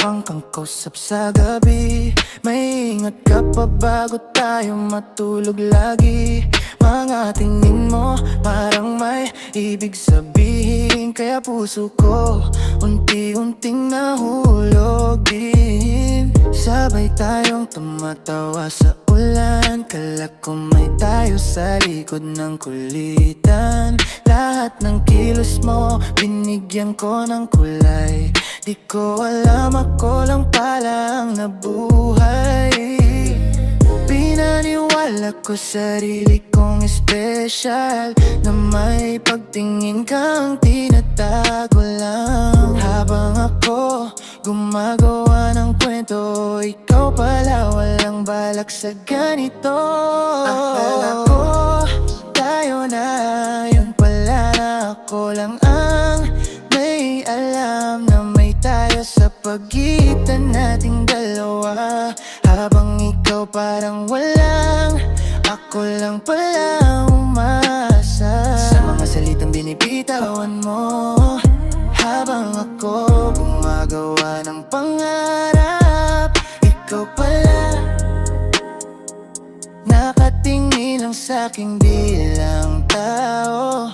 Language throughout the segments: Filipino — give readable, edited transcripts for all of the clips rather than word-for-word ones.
Mayabang kang kausap sa gabi. May ingat ka pa bago tayo matulog lagi. Mga tingin mo parang may ibig sabihin, kaya puso ko unti-unting nahulog din. Sabay tayong tumatawa sa ulan, kala ko may tayo sa likod ng kulitan. Lahat ng kilos mo binigyan ko ng kulay. Di ko alam, ako lang pala ang nabuhay. Pinaniwala ko sarili kong espesyal, na may pagtingin kang tinatago lang. Habang ako gumagawa ng kwento, ikaw pala walang balak sa ganito. Akala ko tayo na, yun pala na ako lang ang may alam na may tayo sa pagitan nating dalawa. Habang ikaw parang walang, ako lang pala umasa sa mga salitang binibitawan mo. Habang ako gumagawa ng pangarap, ikaw pala nakatingin lang sa'king bilang tao.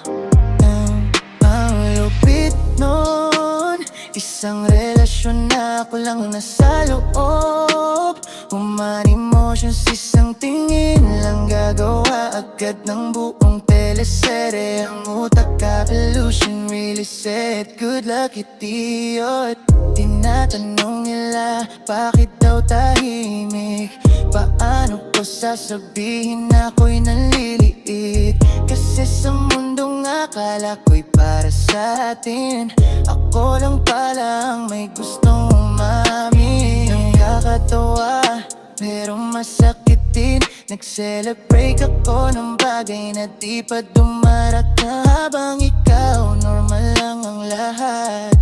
Ang lupit nun, isang relasyon na ako lang nasa loob. Human emotions, isang tingin lang gagawa agad ng buong telesere. Ang utak ka illusion, really said good luck idiot. Tinatanong nila bakit daw tahimik, paano ko sasabihin ako'y nanliliit? Kasi sa mundong akala ko'y para sa atin, ako lang pala ang may gustong umamin. Nakakatawa pero masakit din, nag-celebrate ako ng bagay na di pa dumarating. Habang ikaw normal lang ang lahat,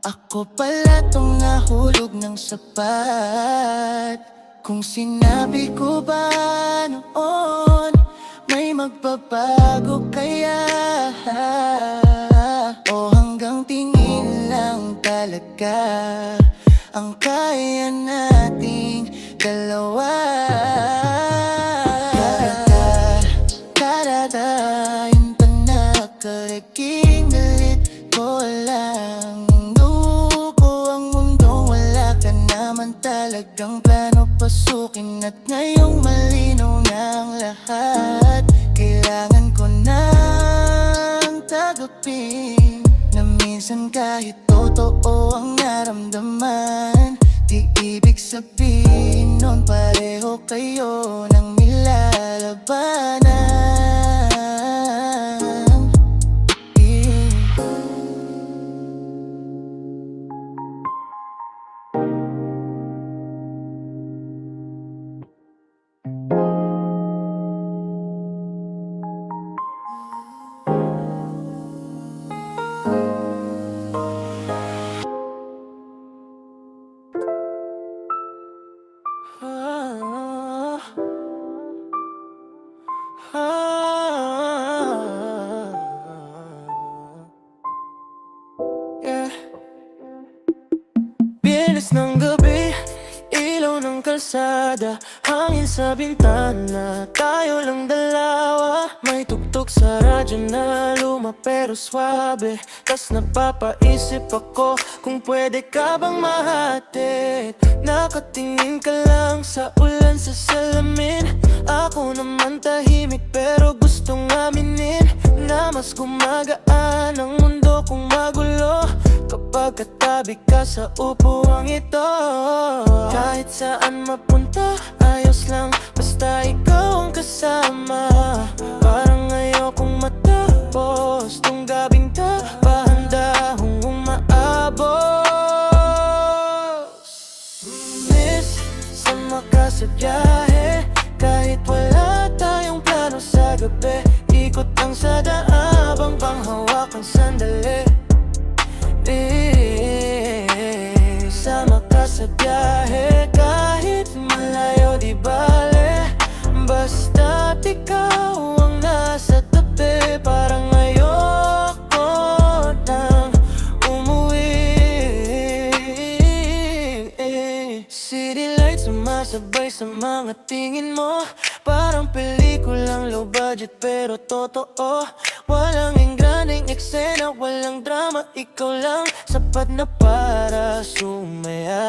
ako pala tong nahulog ng sapat. Kung sinabi ko ba noon may magbabago kaya, o hanggang tingin lang talaga ang kaya nating dalawa. Karata, yung panakaliging galit ko lang. Inuupo ang mundo, wala ka naman talagang plano pasukin. At ngayong malinaw na ang lahat, kailangan ko nang tagapin na minsan kahit totoo ang naramdaman, di ibig sabihin nun pareho kayo ng nilalabanan. Yeah. Biyernes ng gabi, ilaw ng kalsada, hangin sa bintana, tayo lang dalawa. May tugtog sa radyo na luma pero swabe, tas napapaisip ako kung pwede ka bang mahatid. Nakatingin ka lang sa ulan sa salamin, ako naman tahimik pero gustong aminin na mas gumagaan ang mundo kung magulo kapag katabi ka sa upuang ito. Kahit saan mapunta, ayos lang basta ikaw ang kasama. Parang ayokong matapos tong gabing ta, pahanda hong umaabos. Miss, sama ka sa biyahe, kahit wala tayong plano sa gabi. Ikot ang sada habang panghawakan sandali. Sama ka sa biyahe, kahit malayo di bale, basta't ikaw ang nasa tabi. Parang ayoko sabay sa mga tingin mo. Parang pelikulang low budget pero totoo. Walang enggraneng eksena, walang drama. Ikaw lang, sapat na para sumaya.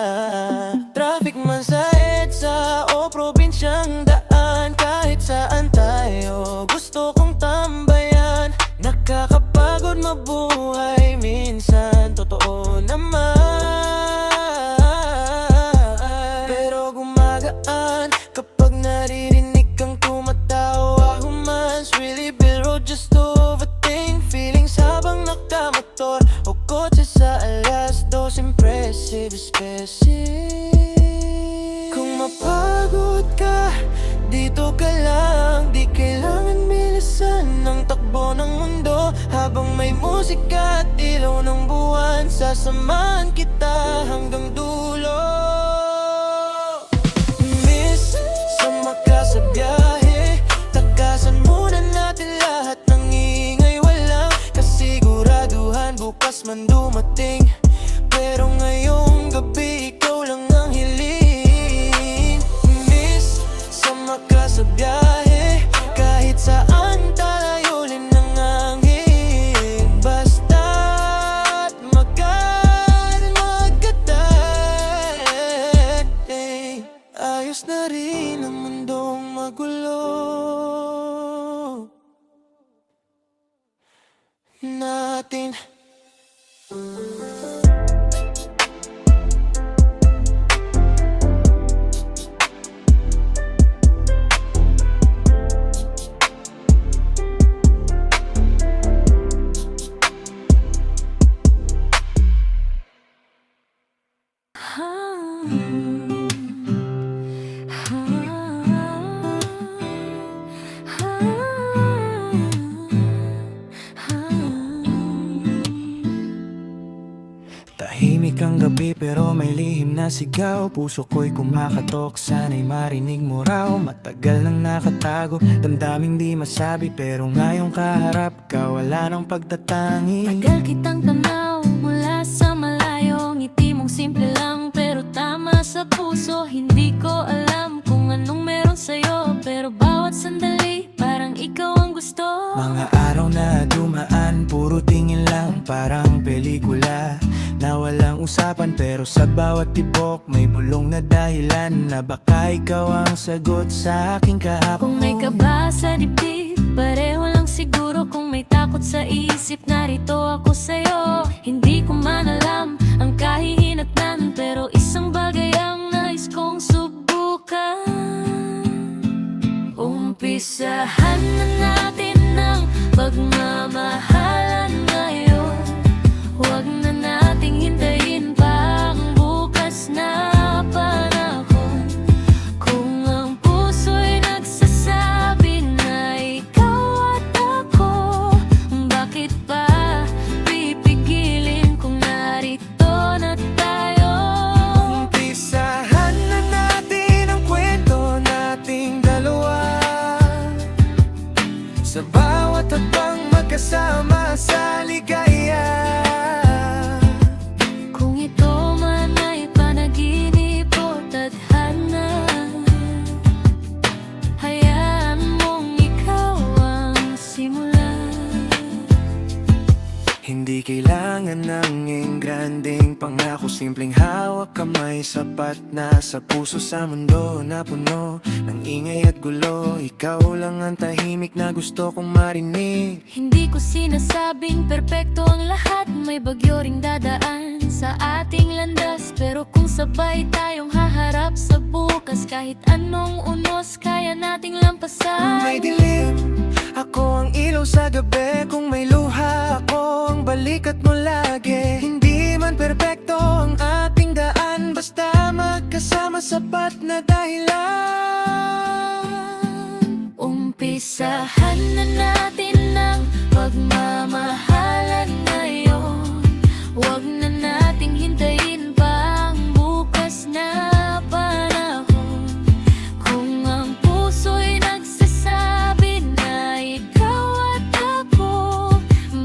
Traffic man sa EDSA o probinsyang daan, kahit saan tayo gusto kong tambayan. Nakakapagod mabuhay minsan, totoo naman. Pero gumagaan kapag naririnig kang tumatawa. Humans really build road just to overthink feelings habang nakamotor o kotse sa alas 2. Impressive species. Kung mapagod ka, dito ka lang. Di kailangan bilisan ng takbo ng mundo. Habang may musika at ilaw ng buwan, sasamahan kita hanggang dulo. Miss, sama ka sa biyahe. Takasan muna natin lahat ng ingay. Walang kasiguraduhan bukas man dumating. Pero ngayong gabi ikaw lang ang hiling. Miss, sama ka sa biyahe. Kahit saan talayunin ng hangin. Basta't magkatag. Ayos na rin ang mundong magulo natin. Tahimik ang gabi pero may lihim na sigaw. Puso ko'y kumakatok, sana'y marinig mo raw. Matagal nang nakatago, damdaming di masabi. Pero ngayong kaharap ka, wala nang pagtatangi. Tagal kitang tanaw mula sa malayo. Ngiti mong simple lang pero tama sa puso. Hindi ko alam kung anong meron sa'yo, pero bawat sandali parang ikaw ang gusto. Mga araw na dumaan, puro tingin lang. Parang pelikula na walang usapan, pero sa bawat tibok may bulong na dahilan na baka ikaw ang sagot sa aking kahapon. Kung may kaba sa dibdib, pareho lang siguro. Kung may takot sa isip, narito ako sa'yo. Hindi ko man alam ang kahihinatnan, pero isang bagay ang nais kong subukan. Umpisahan na natin ng pagmamahalan ngayon. Huwag na nating hintayin pa ang bukas na panahon. Kung ang puso'y nagsasabi na ikaw at ako, bakit pa pipigilin kung narito na tayo? Umpisahan na natin ang kwento nating dalawa. Sa bawat habang magkasama sa ligaya. Kung ito man ay panaginip o tadhana, hayaan mong ikaw ang simula. Hindi kailangan ng engrandeng pangako. Simpleng hawak kamay, sapat na sa puso. Sa mundo na puno ng ingay at gulo, ikaw lang ang tahimik na gusto kong marinig. Hindi ko sinasabing perpekto ang lahat. May bagyo ring dadaan sa ating landas, pero kung sabay tayong haharap sa bukas, kahit anong unos kaya nating lampasan. May dilim, ako ang ilaw sa gabi. Kung may luha, ako ang balikat mo lagi. Hindi man perpekto ang ating daan, basta magkasama sapat na dahilan. Umpisahan na natin ng pagmamahalan ngayon. Huwag na nating hintayin pa ang bukas na panahon. Kung ang puso'y nagsasabi na ikaw at ako,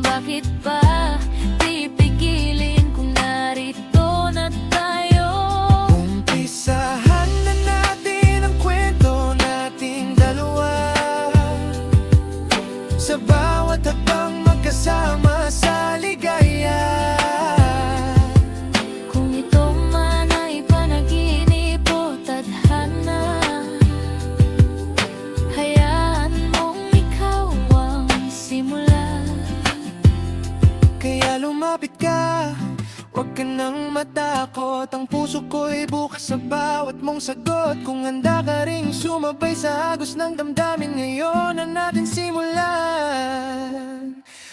bakit pa pipigilin kung narito na tayo? Umpisahan na natin lumapit ka. Huwag ka nang matakot, ang puso ko'y bukas sa bawat mong sagot. Kung handa ka ring sumabay sa agos ng damdamin, ngayon na natin simulan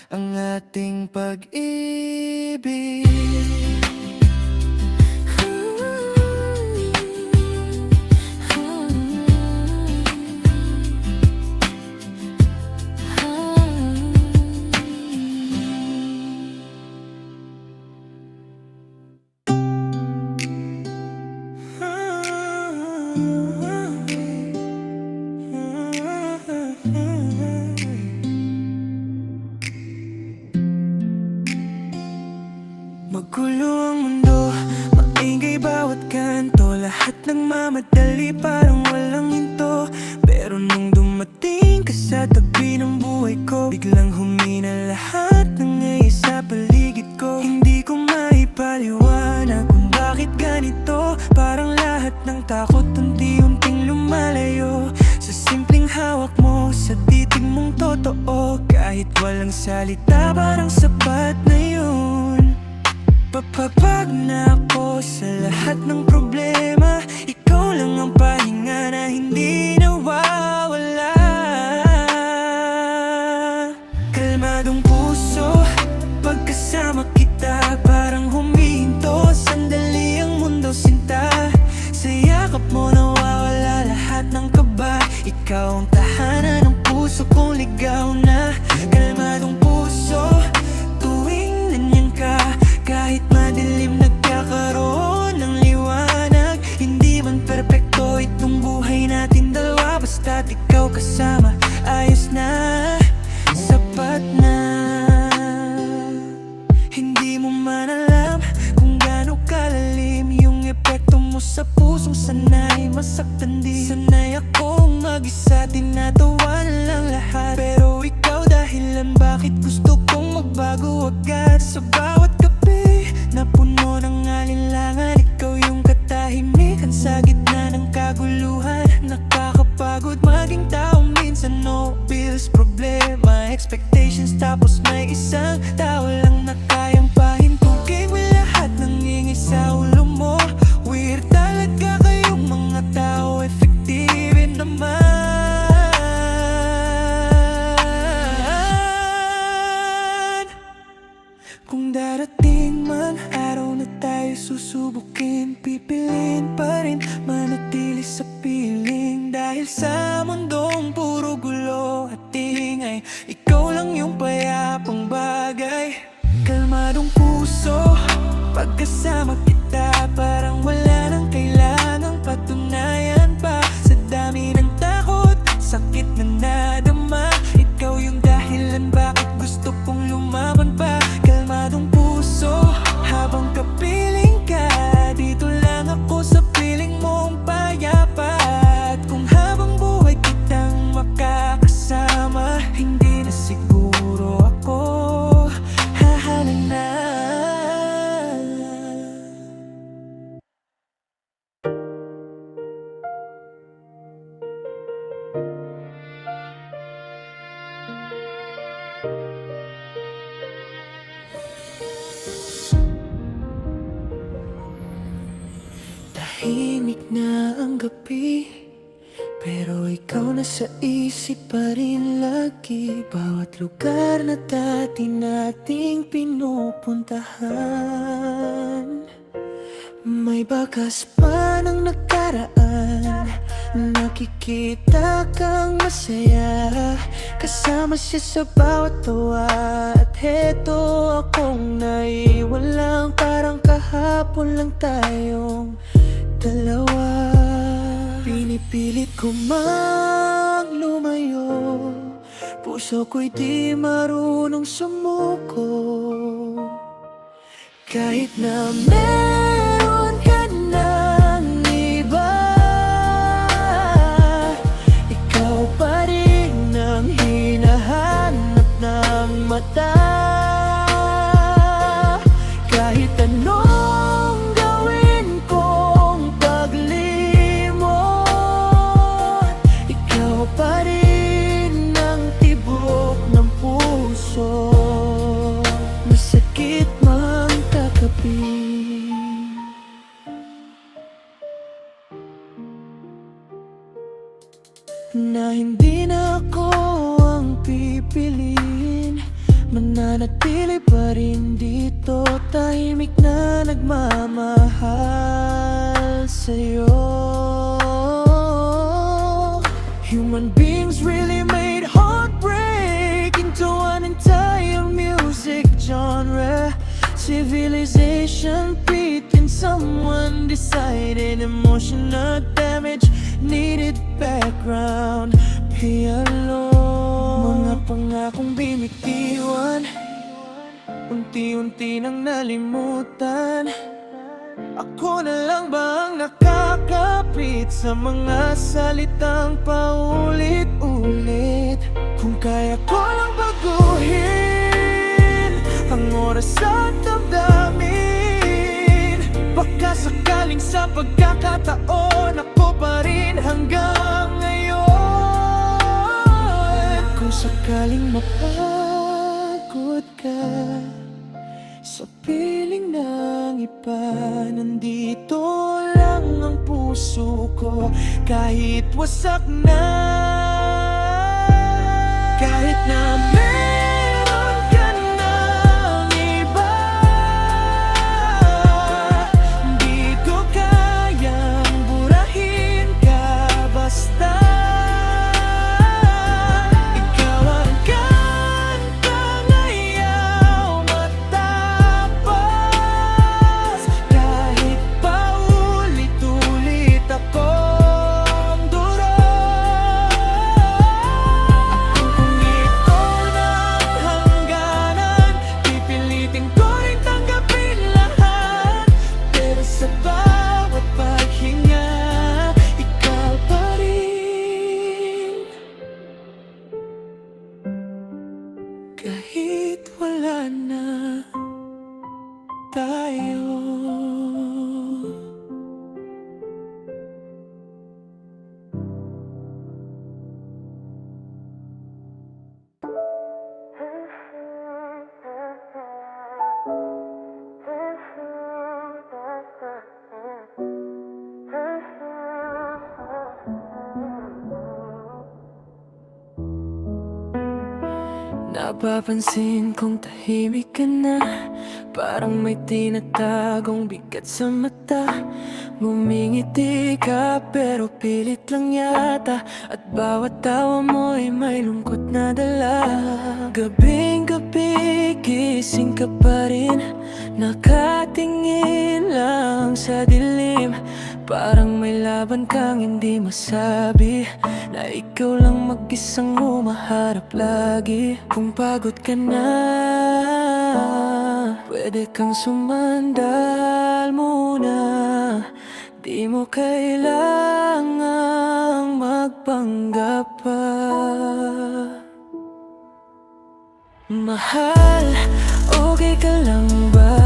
ang ating pag-ibig. Magulo ang mundo, maingay bawat kanto, lahat ng mamadali parang walang hinto. Pero nung dumating ka sa tabi ng buhay ko, biglang humina lahat ng ngayos sa paligid ko. Hindi ko maipaliwanag kung bakit ganito, parang lahat ng takot unti-unting lumalayo sa simpleng hawak mo, sa titig mong totoo. Kahit walang salita, parang sapat na yun. Papapag na ako sa lahat ng problema, ikaw lang ang pahinga na hindi nawawala. Kalmadong puso, pagkasama kita, parang humihinto sandali ang mundo sinta. Sa yakap mo nawawala lahat ng kaba, ikaw ang tahanan ng puso kong ligaw na. Kalmadong puso, tuwing nanyan ka, kahit madilim nagkakaroon ng liwanag. Hindi man perpekto itong buhay natin dalawa, basta't ikaw kasama, ayos na, sapat na. Hindi mo man alam kung gaano kalalim yung epekto mo sa pusong sanay masaktan din. Sanay akong mag-isa, tinatawan lang lahat, pero ikaw dahilan bakit gusto kong magbago agad. Sa bawat na puno ng alinlangan, ikaw yung katahimikan sa gitna ng kaguluhan. Nakakapagod maging tao minsan, no bills, problema, expectations, tapos may isang tao lang na kayang pahintugin mo lahat ng ingay sa ulo mo. Weird talaga kayong mga tao, effective naman. Kung darating man araw na tayo susubukin, pipiliin pa rin manatili sa piling. Dahil sa mundong puro gulo at ingay, ikaw lang yung payapang bagay. Kalmadong puso, pagkasama kita, parang wala nang kailangang patunayan pa. Sa dami ng takot, sakit na nadama, ikaw yung dahilan bakit gusto kong lumaban pa. Kalmadong puso, habang kapiling ka, dito lang ako sa piling mong payapa. At kung habang buhay kitang makakasama, hindi na siguro ako hahalana. Tahimik na ang gabi, pero ikaw na sa isip pa rin lagi. Bawat lugar na dati nating pinupuntahan, may bakas pa ng nakaraan. Nakikita kang masaya, kasama siya sa bawat tawa. At heto akong naiwan lang, parang kahapon lang tayong dalawa. Pinipilit ko mang lumayo, puso ko'y di marunong sumuko. Kahit na meron ka ng iba, ikaw pa rin ang hinahanap ng mata. Kahit anong gawin kong paglimot, ikaw pa rin ang tibok ng puso. Masakit man mananatili pa rin dito, tahimik na nagmamahal sa'yo. Human beings really made heartbreak into an entire music genre. Civilization peaked in someone decided emotional damage needed background piano. Mga pangakong bimitiwan, unti-unti nang nalimutan. Ako na lang ba ang nakakapit sa mga salitang paulit-ulit? Kung kaya ko lang baguhin ang oras at damdamin, baka sakaling sa pagkakataon ako pa rin hanggang ngayon. Kung sakaling mapagod ka sa piling ng iba, nandito lang ang puso ko. Kahit wasak na, kahit na meron ka ng iba, di ko kayang burahin ka basta. Ikaw ang kantang ayaw matapos, kahit paulit-ulit akong duro. Kung ito ng hangganan, pipilitin ko rin tanggapin lahat. Pero sa bawat paghinga, ikaw pa rin. Kahit wala na tayo. Napapansin kong tahimik ka na, parang may tinatagong bigat sa mata. Ngumingiti ka pero pilit lang yata, at bawat tawa mo'y may lungkot na dala. Gabing-gabi gising ka pa rin, nakatingin lang sa dilim. Parang may laban kang hindi masabi, na ikaw lang mag-isang humaharap lagi. Kung pagod ka na, pwede kang sumandal muna. Di mo kailangang magpanggap pa. Mahal, okay ka lang ba?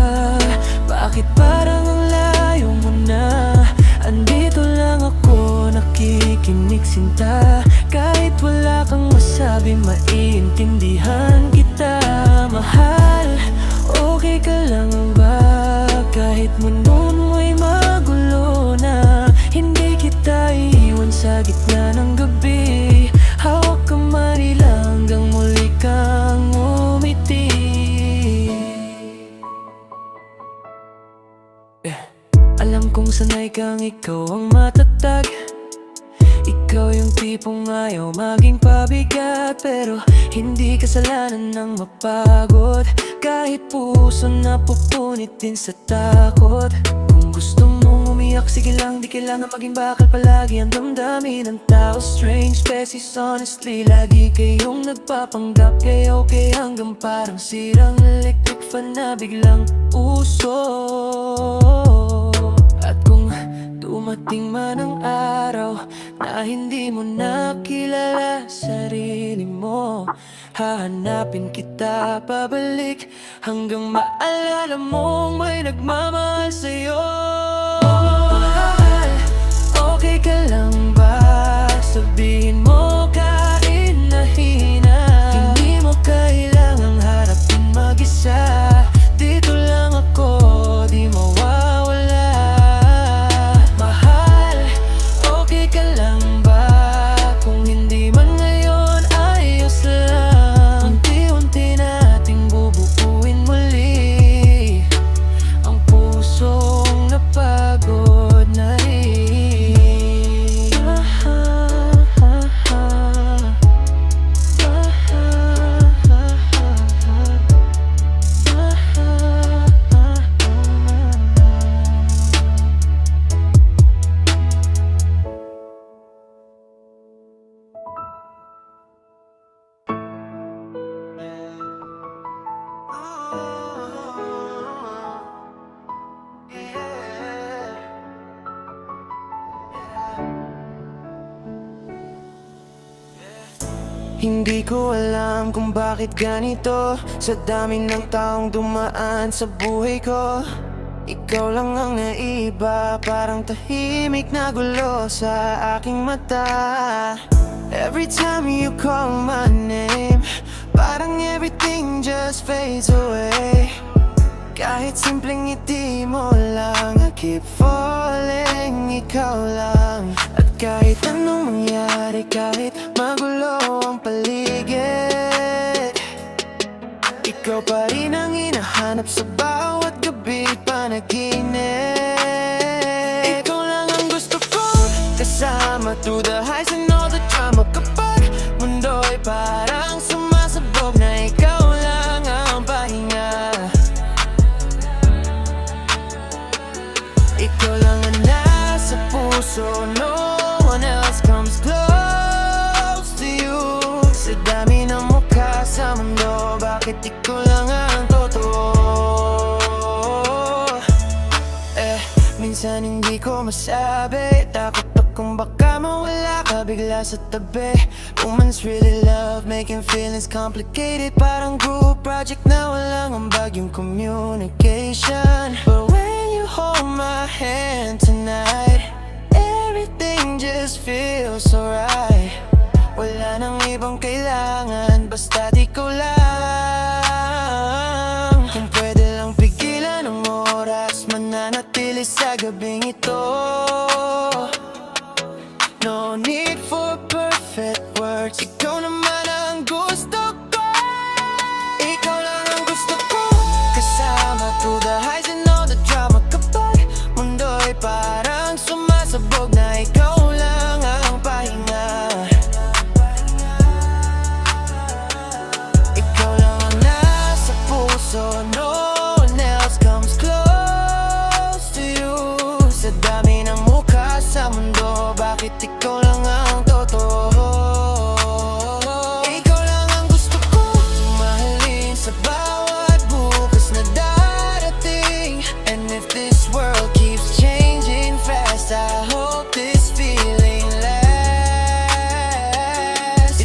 Bakit parang ang layo mo na? Andito lang ako, nakikinig sinta. Kahit wala kang masabi, maiintindihan kita. Mahal, okay ka lang ba? Kahit mundo mo'y magulo na, hindi kita iiwan sa gitna ng gabi. Hawak kamay lang hanggang muli kang umiti. Alam kong sanay kang ikaw ang matatag, ikaw yung tipong ayaw maging pabigat. Pero hindi kasalanan ng mapagod, kahit puso na pupunit din sa takot. Kung gusto mong umiyak, sige lang, di kailangan maging bakal palagi ang damdamin ng tao. Strange species, honestly, lagi kayong nagpapanggap. Kaya okay hanggang parang sirang electric fan na biglang usok. At kung dumating man ang araw na hindi mo nakilala sarili mo, hahanapin kita pabalik hanggang maalala mong may nagmamahal sa'yo. Mahal, okay ka lang ba? Sabihin mo kahit nahina, hindi mo kailangang harapin mag-isa. Dito lang ako, di mawawala. Mahal, okay ka lang ba? Kung hindi man ngayon, ayos lang. Unti-unti nating Hindi ko alam kung bakit ganito. Sa dami ng taong dumaan sa buhay ko, ikaw lang ang naiba. Parang tahimik na gulo sa aking mata. Every time you call my name, parang everything just fades away. Kahit simpleng ngiti mo lang, I keep falling, ikaw lang. At kahit anong mangyari, kahit magulo ang paligid, ikaw pa rin ang hinahanap sa bawat gabi panaginip. Ikaw lang ang gusto ko kasama through the highs and all the drama. Kapag mundo'y parang sumasabog na ikaw lang ang pahinga. Ikaw lang ang nasa puso, no one else comes close to you. Sa dami ng mukha sa mundo, bakit ikaw lang ang totoo? Minsan hindi ko masabi, takot akong baka mawala ka bigla sa tabi. Women's really love making feelings complicated, parang group project na walang ambag yung communication. But when you hold my hand tonight, everything just feels so right. Wala nang ibang kailangan, basta't ikaw lang. Kung pwede lang pigilan ang oras, mananatili sa gabing ito. No need for perfect words, ikaw naman ang gusto ko. Ikaw lang ang gusto ko kasama through the highs and all the drama. Kapag mundo'y parang sumasabog na ikaw lang ang pahinga. Ikaw lang ang nasa puso, no one else comes close to you. Sa dami ng mukha sa mundo, bakit ikaw lang ang totoo? Ikaw lang ang gusto ko mahalin sa bawat bukas na darating. And if this world keeps changing fast, I hope this feeling lasts.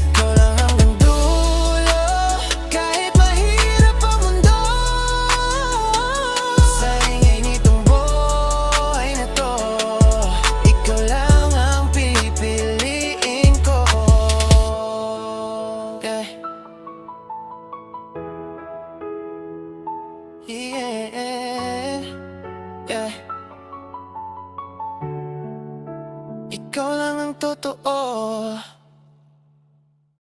Ikaw lang hanggang dulo, kahit mahirap ang mundo. Sa ingay nitong buhay na to, ikaw lang ang pipiliin ko. Yeah. Yeah. Ikaw lang ang totoo.